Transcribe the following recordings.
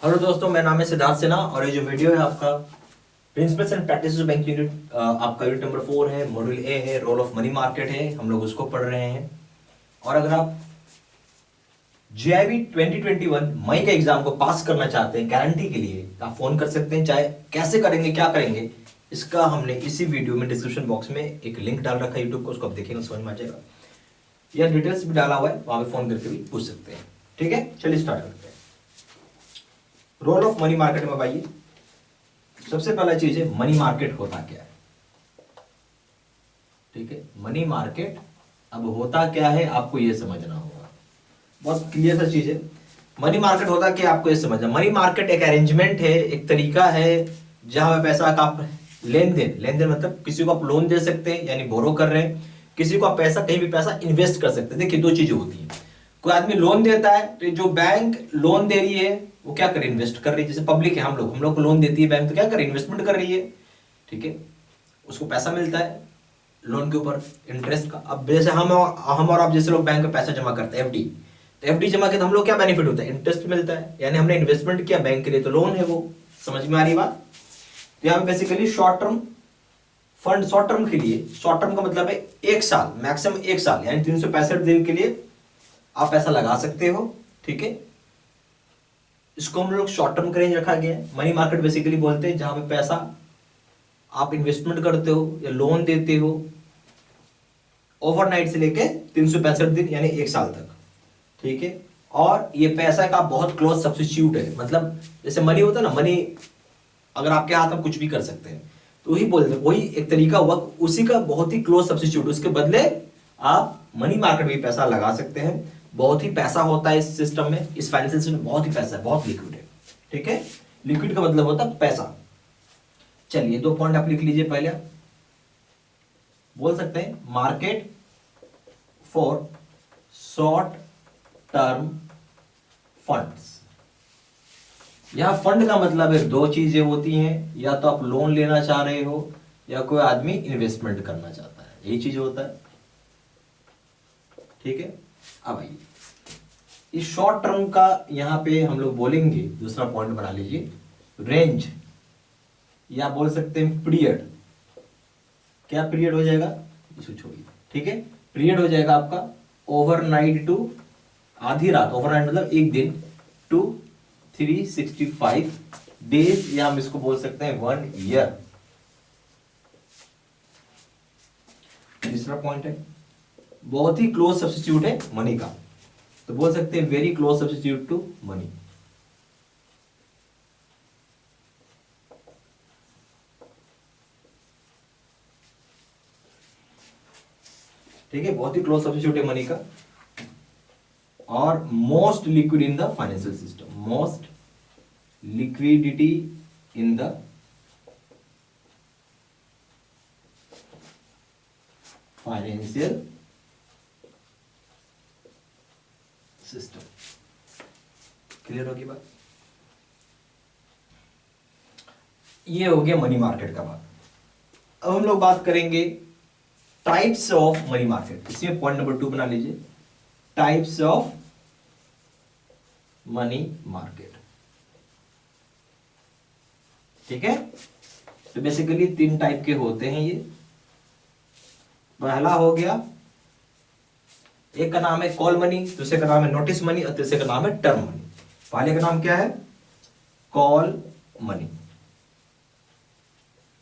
Hello दोस्तों, मेरा नाम है सिद्धार्थ सिन्हा और ये जो वीडियो है आपका principles and practices bank unit आपका यूनिट नंबर 4 है, मॉड्यूल ए है, रोल ऑफ मनी मार्केट है। हम लोग उसको पढ़ रहे हैं। और अगर आप जीआईबी 2021 मई के एग्जाम को पास करना चाहते हैं गारंटी के लिए, तो आप फोन कर सकते हैं। चाहे कैसे करेंगे, क्या करेंगे, इसका हमने इसी वीडियो में डिस्क्रिप्शन बॉक्स में एक लिंक डाल रखा है यूट्यूब को, उसको आप देखेंगे समझ में आ जाएगा। या डिटेल्स भी डाला हुआ है, वहां पे फोन करके भी पूछ सकते हैं। ठीक है, चलिए स्टार्ट करते हैं। रोल ऑफ मनी मार्केट में भाई सबसे पहला चीज है मनी मार्केट होता क्या है। ठीक है, मनी मार्केट अब होता क्या है आपको ये समझना होगा। बहुत क्लियर सा चीज है। मनी मार्केट होता क्या आपको ये समझना। मनी मार्केट एक अरेंजमेंट है, एक तरीका है जहां पे पैसा का आप लेन देन मतलब किसी को आप लोन दे सकते हैं यानी बोरो कर रहे हैं, किसी को आप पैसा कहीं भी पैसा इन्वेस्ट कर सकते हैं। देखिए दो चीजें होती हैं। कोई आदमी लोन देता है तो जो बैंक लोन दे रही है वो क्या करे, इन्वेस्ट कर रही है। जैसे पब्लिक है, हम लोग को लोन देती है बैंक, तो क्या करे, इन्वेस्टमेंट कर रही है। ठीक है, उसको पैसा मिलता है लोन के ऊपर इंटरेस्ट का। अब जैसे हम और आप जैसे लोग बैंक में पैसा जमा करते हैं एफडी, तो एफडी जमा के तो हम लोग क्या बेनिफिट होता है, इंटरेस्ट मिलता है। यानी हमने इन्वेस्टमेंट किया बैंक के लिए तो लोन है वो। समझ में आ रही बात। तो यहाँ पे basically short term fund, short term के लिए, शॉर्ट टर्म का मतलब है एक साल, मैक्सिमम एक साल यानी 365 दिन के लिए आप पैसा लगा सकते हो। ठीक है, इसको हम लोग शॉर्ट टर्म का रेंज रखा गया है। मनी मार्केट बेसिकली बोलते हैं जहां पे पैसा आप इन्वेस्टमेंट करते हो या लोन देते हो ओवरनाइट से लेके 365 दिन यानी एक साल तक। ठीक है, और ये पैसा का बहुत क्लोज सब्स्टिट्यूट है। मतलब जैसे मनी होता है ना, मनी अगर आपके हाथ में कुछ भी कर सकते हैं तो वही बोलते हैं, वही एक तरीका हुआ, उसी का बहुत ही क्लोज सब्स्टिट्यूट। उसके बदले आप मनी मार्केट में पैसा लगा सकते हैं। बहुत ही पैसा होता है इस सिस्टम में, इस फाइनेंशियल सिस्टम में बहुत ही पैसा है, बहुत लिक्विड है। ठीक है, लिक्विड का मतलब होता है पैसा। चलिए दो पॉइंट आप लिख लीजिए। पहले बोल सकते हैं market for short term funds. यहां फंड का मतलब है दो चीजें होती हैं, या तो आप लोन लेना चाह रहे हो या कोई आदमी इन्वेस्टमेंट करना चाहता है, यही चीज होता है। ठीक है, अब आइए इस शॉर्ट टर्म का यहां पे हम लोग बोलेंगे, दूसरा पॉइंट बना लीजिए रेंज, या बोल सकते हैं पीरियड। क्या पीरियड हो जाएगा, इसको छोड़िए। ठीक है, पीरियड हो जाएगा आपका ओवरनाइट टू आधी रात, ओवरनाइट मतलब एक दिन, टू 365 डेज, या हम इसको बोल सकते हैं 1 ईयर। तीसरा पॉइंट है बहुत ही क्लोज सब्स्टिट्यूट है मनी का, तो बोल सकते हैं very close substitute to money. ठीक है, बहुत ही क्लोज सब्स्टिट्यूट है मनी का। और most liquid in the financial system, most liquidity in the financial system. Clear होगी बात। ये हो गया मनी मार्केट का बात। अब हम लोग बात करेंगे टाइप्स ऑफ मनी मार्केट। इसमें पॉइंट नंबर 2 बना लीजिए, टाइप्स ऑफ मनी मार्केट। ठीक है, तो बेसिकली 3 टाइप के होते हैं ये। पहला हो गया, एक का नाम है कॉल मनी, दूसरे का नाम है नोटिस मनी और तीसरे का नाम है टर्म मनी। पहले का नाम क्या है, कॉल मनी।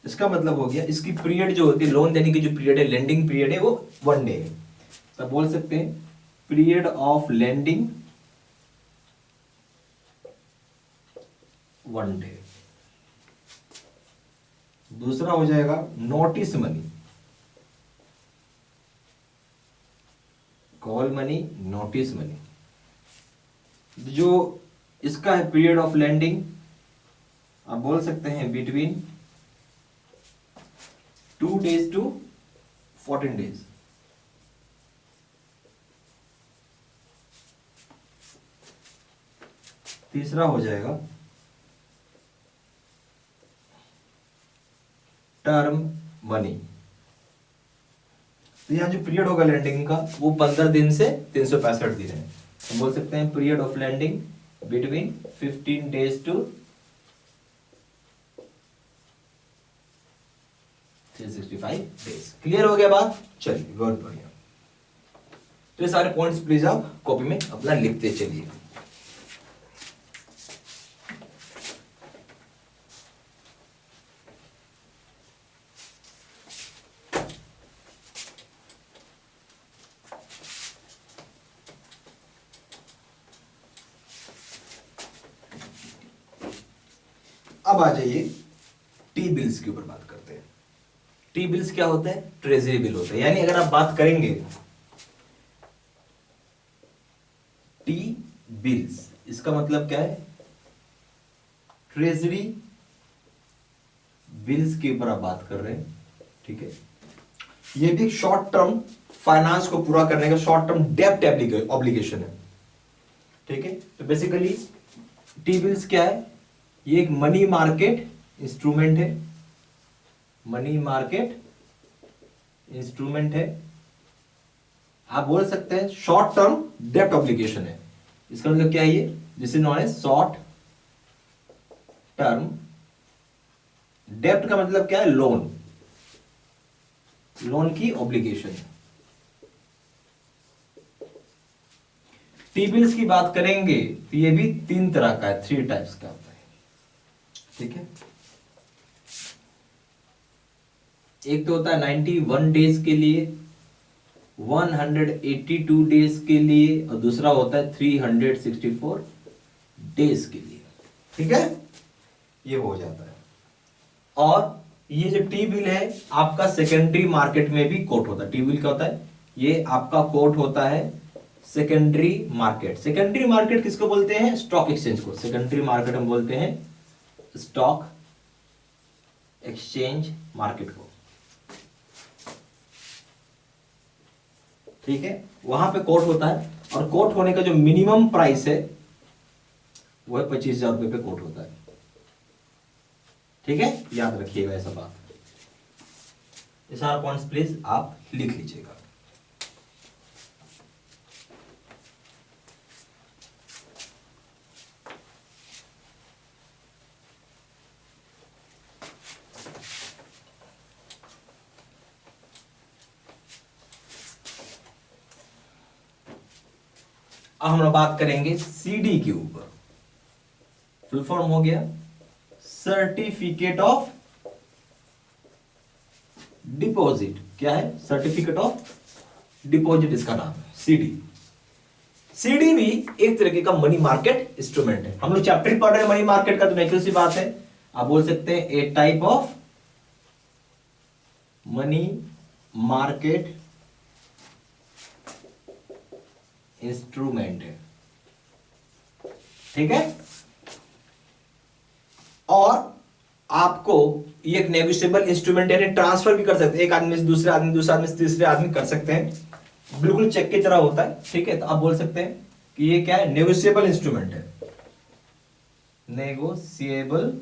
इसका मतलब हो गया, इसकी पीरियड जो होती है, लोन देने की जो पीरियड है, लेंडिंग पीरियड है, वो 1 डे है। तो बोल सकते हैं पीरियड ऑफ लेंडिंग 1 डे। दूसरा हो जाएगा notice money, call money, notice money. जो इसका है पीरियड ऑफ लेंडिंग, आप बोल सकते हैं बिटवीन 2 days to 14 days। तीसरा हो जाएगा टर्म मनी। तो यहां जो पीरियड होगा लैंडिंग का वो 15 दिन से 365 दिन है। हम बोल सकते हैं period of lending between 15 days to 365 days। Clear हो गया बात? चलिए बहुत बढ़िया। तो ये सारे पॉइंट्स प्लीज आप कॉपी में अपना लिखते चलिए। अब आ जाइए टी बिल्स के ऊपर बात करते हैं। टी बिल्स क्या होता है? ट्रेजरी बिल होता है। यानी अगर आप बात करेंगे टी बिल्स, इसका मतलब क्या है? ट्रेजरी बिल्स के ऊपर आप बात कर रहे हैं, ठीक है। ये भी शॉर्ट टर्म फाइनेंस को पूरा करने का शॉर्ट टर्म डेब्ट ऑब्लिगेशन है, ठीक है। तो बेसिकली टी बिल्स क्या है? ये एक मनी मार्केट इंस्ट्रूमेंट है, मनी मार्केट इंस्ट्रूमेंट है। आप बोल सकते हैं शॉर्ट टर्म डेब्ट ऑब्लिगेशन है। इसका मतलब क्या है? ये this is known as short term डेब्ट का मतलब क्या है? लोन, लोन की ऑब्लिगेशन है। टी बिल्स की बात करेंगे तो ये भी 3 तरह का है, 3 टाइप्स का होता है, ठीक है। एक तो होता है 91 डेज के लिए, 182 डेज के लिए, और दूसरा होता है 364 डेज के लिए, ठीक है। ये हो जाता है। और ये जो टी बिल है आपका सेकेंडरी मार्केट में भी कोट होता है। टी बिल क्या होता है? ये आपका कोट होता है सेकेंडरी मार्केट। सेकेंडरी मार्केट किसको बोलते हैं? स्टॉक एक्सचेंज को सेकेंडरी मार्केट हम बोलते हैं, स्टॉक एक्सचेंज मार्केट को, ठीक है। वहां पे कोट होता है, और कोट होने का जो मिनिमम प्राइस है वो है 25,000 रुपए पे कोट होता है, ठीक है। याद रखिएगा ऐसा बात। ये सारा पॉइंट्स प्लीज आप लिख लीजिएगा। अब हम लोग बात करेंगे सीडी के ऊपर। फुल फॉर्म हो गया सर्टिफिकेट ऑफ डिपॉजिट। क्या है? सर्टिफिकेट ऑफ डिपॉजिट इसका नाम है, सीडी। सीडी भी एक तरीके का मनी मार्केट इंस्ट्रूमेंट है। हम लोग चैप्टर पढ़ रहे हैं मनी मार्केट का, तो नेचुरल सी बात है आप बोल सकते हैं a type of money market instrument है, ठीक है। और आपको ये एक नेगोशिएबल इंस्ट्रूमेंट यानी ट्रांसफर भी कर सकते हैं, एक आदमी से दूसरे आदमी, दूसरे आदमी से तीसरे आदमी कर सकते हैं। बिल्कुल चेक की तरह होता है, ठीक है। तो आप बोल सकते हैं कि ये क्या है? नेगोशिएबल इंस्ट्रूमेंट है, नेगोशिएबल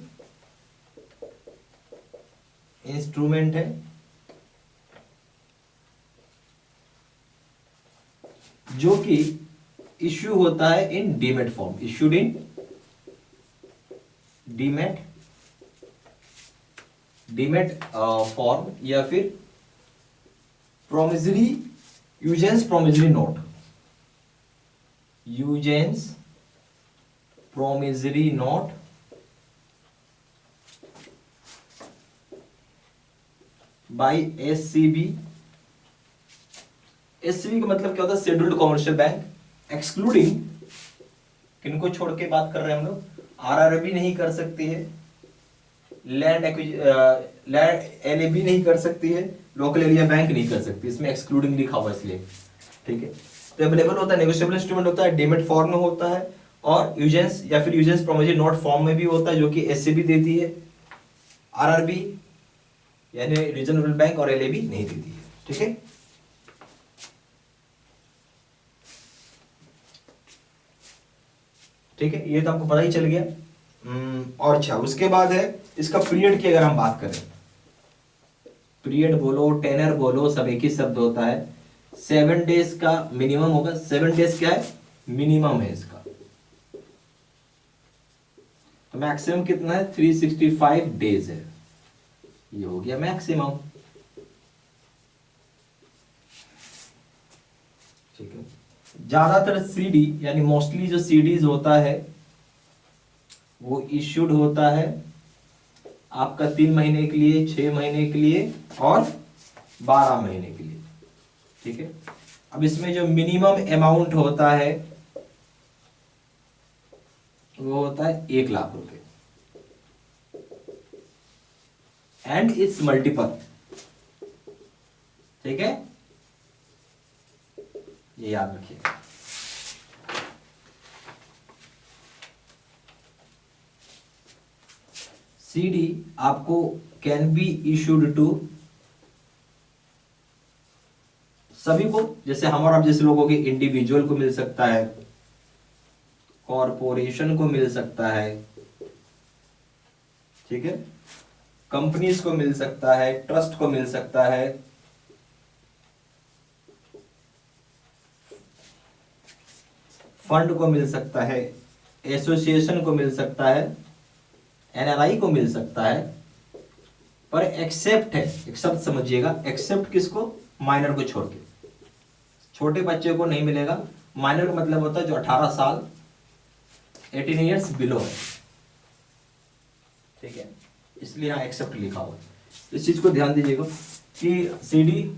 इंस्ट्रूमेंट है, जो कि इश्यू होता है in demat form, issued in demat form, या फिर promissory usance promissory note, usance promissory note by SCB. SCB का मतलब क्या होता है? Scheduled commercial bank. एक्सक्लूडिंग, किनको छोड़ के बात कर रहे हैं हम लोग? आरआरबी नहीं कर सकती है, लैंड एलएबी नहीं कर सकती है, लोकल एरिया बैंक नहीं कर सकती। इसमें एक्सक्लूडिंग लिखा हुआ है इसलिए, ठीक है। तो अवेलेबल होता है, नेगोशिएबल इंस्ट्रूमेंट होता है, डीमेट फॉर्म में होता है, और यूजेंस या फिर यूजेंस प्रोमिसरी नोट फॉर्म में भी होता है, जो कि एससीबी देती है। आरआरबी यानी रीजनल बैंक और एलएबी नहीं देती है, ठीक है। ठीक है, ये तो आपको पता ही चल गया। और अच्छा, उसके बाद है इसका पीरियड की अगर हम बात करें, पीरियड बोलो टेनर बोलो सब एक ही शब्द होता है। 7 डेज का मिनिमम होगा। 7 डेज क्या है? मिनिमम है इसका, तो मैक्सिमम कितना है, 365 डेज है, ये हो गया मैक्सिमम। ठीक है, ज्यादातर सीडी यानी मोस्टली जो सीडीज होता है वो इश्यूड होता है आपका 3 महीने के लिए, 6 महीने के लिए और 12 महीने के लिए। ठीक है, अब इसमें जो मिनिमम अमाउंट होता है वो होता है 1 लाख रुपए एंड इट्स मल्टीपल। ठीक है, ये याद रखिए। सीडी आपको कैन बी इशूड टू सभी को, जैसे हम और आप जैसे लोगों के इंडिविजुअल को मिल सकता है, कॉरपोरेशन को मिल सकता है, ठीक है, कंपनीज को मिल सकता है, ट्रस्ट को मिल सकता है, फंड को मिल सकता है, एसोसिएशन को मिल सकता है, एनआरआई को मिल सकता है, पर एक्सेप्ट है, एक शब्द समझिएगा, एक्सेप्ट किसको, माइनर को छोड़ के। छोटे बच्चे को नहीं मिलेगा। माइनर का मतलब होता है जो 18 साल 18 ईयर्स बिलो है। ठीक है, इसलिए यहाँ एक्सेप्ट लिखा हुआ है। इस चीज को ध्यान दीजिएगा कि सीडी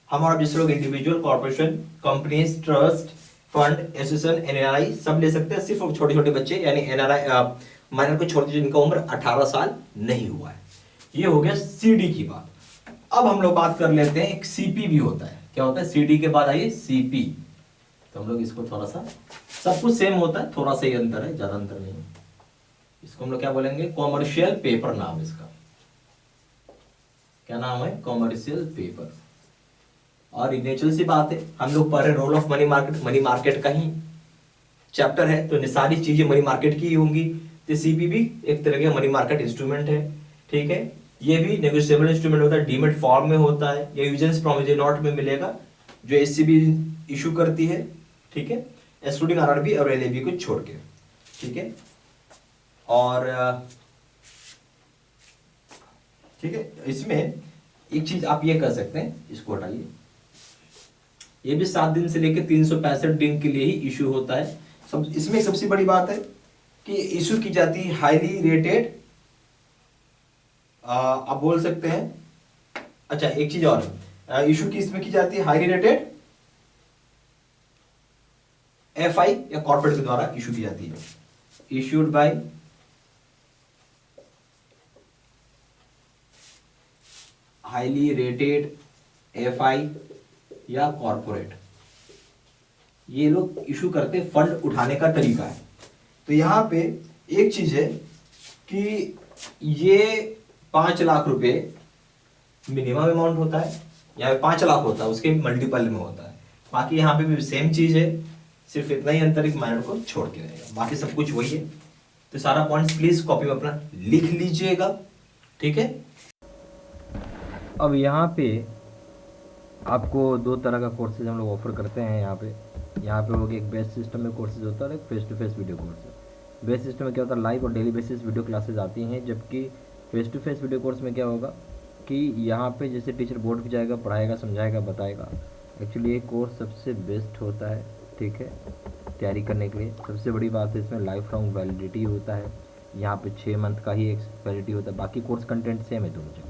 हमारा जिस लोग individual, corporation, companies, trust, fund, association, NRI सब ले सकते हैं, सिर्फ छोटे छोटे बच्चे यानी एनआरआई माइनर को छोड़ दीजिए जिनका उम्र 18 साल नहीं हुआ है। ये हो गया सीडी की बात। अब हम लोग बात कर लेते हैं, एक सीपी भी होता है। क्या होता है, सीडी के बाद आइए सीपी। तो हम लोग इसको थोड़ा सा, सब कुछ सेम होता है, थोड़ा सा ही अंतर है, ज्यादा अंतर नहीं है। इसको हम लोग क्या बोलेंगे, कॉमर्शियल पेपर नाम इसका। क्या नाम है, कॉमर्शियल पेपर। और नेचुरल सी बात है, हम लोग पढ़ रहे role of money market, money market का ही चैप्टर है, तो सारी चीजें मनी मार्केट की ही होंगी। तो सीपी भी एक तरह का मनी मार्केट इंस्ट्रूमेंट है। ठीक है, ये भी नेगोशिएबल इंस्ट्रूमेंट होता है, डीमेट फॉर्म में होता है, ये यूजेंस प्रोविजन नोट में मिलेगा जो एससीबी इशू करती है। ठीक है, एक्सक्लूडिंग आरआरबी और एलएबी को छोड़ के। ठीक है, और ठीक है, इसमें एक चीज आप ये कर सकते हैं, इसको हटाइए, ये भी 7 दिन से लेकर 365 दिन के लिए ही इशू होता है। सब इसमें सबसे बड़ी बात है कि इशू की जाती है हाईली रेटेड, आप बोल सकते हैं। अच्छा, एक चीज और, इशू की इसमें की जाती है हाईली रेटेड एफआई या कॉर्पोरेट के द्वारा इशू की जाती है, issued by highly rated FI या कॉर्पोरेट। ये लोग इशू करते फंड उठाने का तरीका है। तो यहां पे एक चीज है कि ये 5 लाख रुपए मिनिमम अमाउंट होता है, यहाँ पे 5 लाख होता है, उसके मल्टीपल में होता है। बाकी यहाँ पे भी सेम चीज है, सिर्फ इतना ही अंतर एक माइनर को छोड़ के रहेगा, बाकी सब कुछ वही है। तो सारा पॉइंट्स प्लीज कॉपी में अपना लिख लीजिएगा। ठीक है, अब यहाँ पे आपको 2 तरह का कोर्सेज हम लोग ऑफर करते हैं। यहाँ पे हो गया एक बेस सिस्टम में कोर्सेज होता है और एक face to face video course. Base system में क्या होता है, लाइव और डेली बेसिस वीडियो क्लासेज आती हैं, जबकि face to face video course में क्या होगा कि यहाँ पे जैसे टीचर बोर्ड पे जाएगा, पढ़ाएगा, समझाएगा, बताएगा। एक्चुअली ये कोर्स सबसे बेस्ट होता है, ठीक है, तैयारी करने के लिए। सबसे बड़ी बात है इसमें लाइफ लॉन्ग वैलिडिटी होता है। यहाँ पे 6 मंथ का ही एक वैलिडिटी होता है। बाकी कोर्स कंटेंट सेम है दोनों जगह,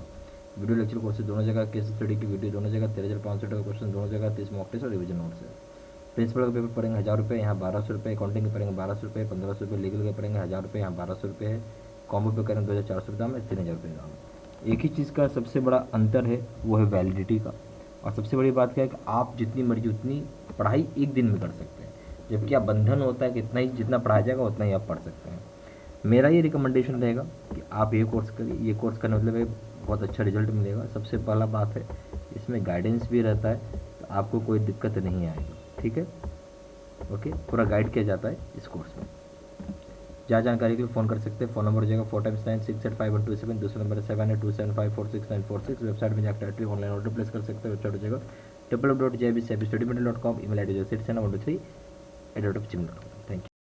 वीडियो लेक्चर कोर्स दोनों जगह, केस स्टडी की वीडियो दोनों जगह, 13,500 का क्वेश्चन दोनों जगह, 30 मॉक टेस्ट और रिविजन नोट्स है। प्रिंसिपल का पेपर पड़ेंगे 1000 रुपये, यहाँ 1200 रुपये। अकाउंटिंग के पड़ेंगे 1200 रुपये, 1500 रुपये। लीगल के पड़ेंगे 1000 रुपये, यहाँ 1200 रुपये है। कॉम्बो पे करेंगे 2400 दाम है, 3000 रुपये दाम है। एक ही चीज़ का सबसे बड़ा अंतर है, वो है वैलिडिटी का। और सबसे बड़ी बात क्या है कि आप जितनी मर्जी उतनी पढ़ाई एक दिन में कर सकते हैं, जबकि आप बंधन होता है कि इतना ही जितना पढ़ाया जाएगा उतना ही आप पढ़ सकते हैं। मेरा ये रिकमेंडेशन रहेगा कि आप ये कोर्स करिए। ये कोर्स करने मतलब बहुत अच्छा रिजल्ट मिलेगा। सबसे पहला बात है इसमें गाइडेंस भी रहता है, तो आपको कोई दिक्कत नहीं आएगी। ठीक है, ओके, पूरा गाइड किया जाता है इस कोर्स में। ज़्यादा जानकारी के लिए फ़ोन कर सकते हैं। फ़ोन नंबर हो जाएगा 4x9685127। दूसरा नंबर 78275469646। वेबसाइट में जाकर डायरेक्टली ऑनलाइन ऑर्डर प्लेस कर सकते हैं। वेबसाइट हो जाएगा www.jbstudymental.com। Email I D 67123@gmail.com। Thank you.